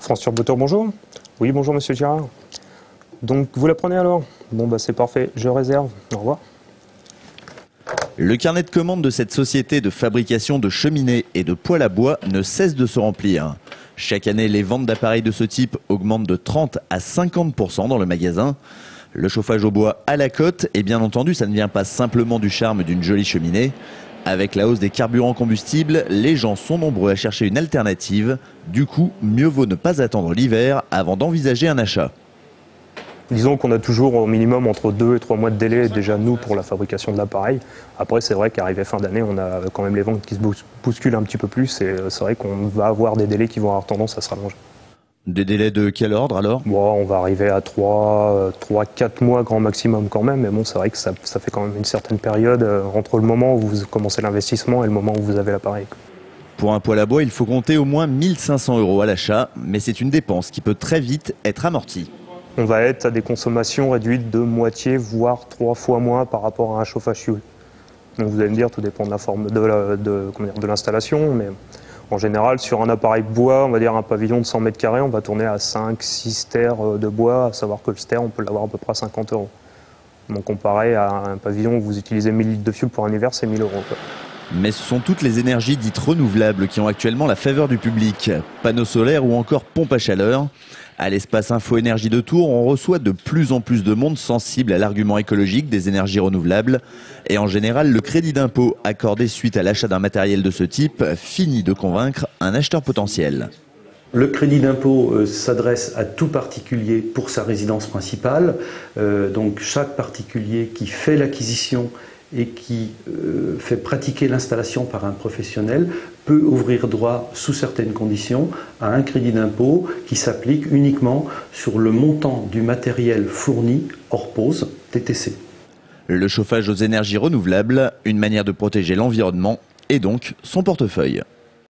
France Turbotour, bonjour. Oui, bonjour Monsieur Girard. Donc, vous la prenez alors? Bon, bah c'est parfait, je réserve. Au revoir. Le carnet de commandes de cette société de fabrication de cheminées et de poêles à bois ne cesse de se remplir. Chaque année, les ventes d'appareils de ce type augmentent de 30 à 50% dans le magasin. Le chauffage au bois à la cote, et bien entendu, ça ne vient pas simplement du charme d'une jolie cheminée. Avec la hausse des carburants combustibles, les gens sont nombreux à chercher une alternative. Du coup, mieux vaut ne pas attendre l'hiver avant d'envisager un achat. Disons qu'on a toujours au minimum entre 2 et 3 mois de délai déjà nous pour la fabrication de l'appareil. Après c'est vrai qu'arrivé fin d'année on a quand même les ventes qui se bousculent un petit peu plus et c'est vrai qu'on va avoir des délais qui vont avoir tendance à se rallonger. Des délais de quel ordre alors? Bon, on va arriver à 3-4 mois grand maximum quand même, mais bon c'est vrai que ça fait quand même une certaine période entre le moment où vous commencez l'investissement et le moment où vous avez l'appareil. Pour un poêle à bois, il faut compter au moins 1 500 € à l'achat, mais c'est une dépense qui peut très vite être amortie. On va être à des consommations réduites de moitié, voire 3 fois moins par rapport à un chauffage fuel. Donc vous allez me dire, tout dépend de la forme de l'installation, mais en général, sur un appareil bois, on va dire un pavillon de 100 mètres carrés, on va tourner à 5-6 stères de bois, à savoir que le stère, on peut l'avoir à peu près à 50 €. Donc comparé à un pavillon où vous utilisez 1000 litres de fuel pour un hiver, c'est 1000 €. Mais ce sont toutes les énergies dites renouvelables qui ont actuellement la faveur du public. Panneaux solaires ou encore pompes à chaleur. À l'espace Info Énergie de Tours, on reçoit de plus en plus de monde sensible à l'argument écologique des énergies renouvelables. Et en général, le crédit d'impôt accordé suite à l'achat d'un matériel de ce type finit de convaincre un acheteur potentiel. Le crédit d'impôt s'adresse à tout particulier pour sa résidence principale. Donc chaque particulier qui fait l'acquisition et qui fait pratiquer l'installation par un professionnel peut ouvrir droit, sous certaines conditions, à un crédit d'impôt qui s'applique uniquement sur le montant du matériel fourni hors pause, TTC. Le chauffage aux énergies renouvelables, une manière de protéger l'environnement et donc son portefeuille.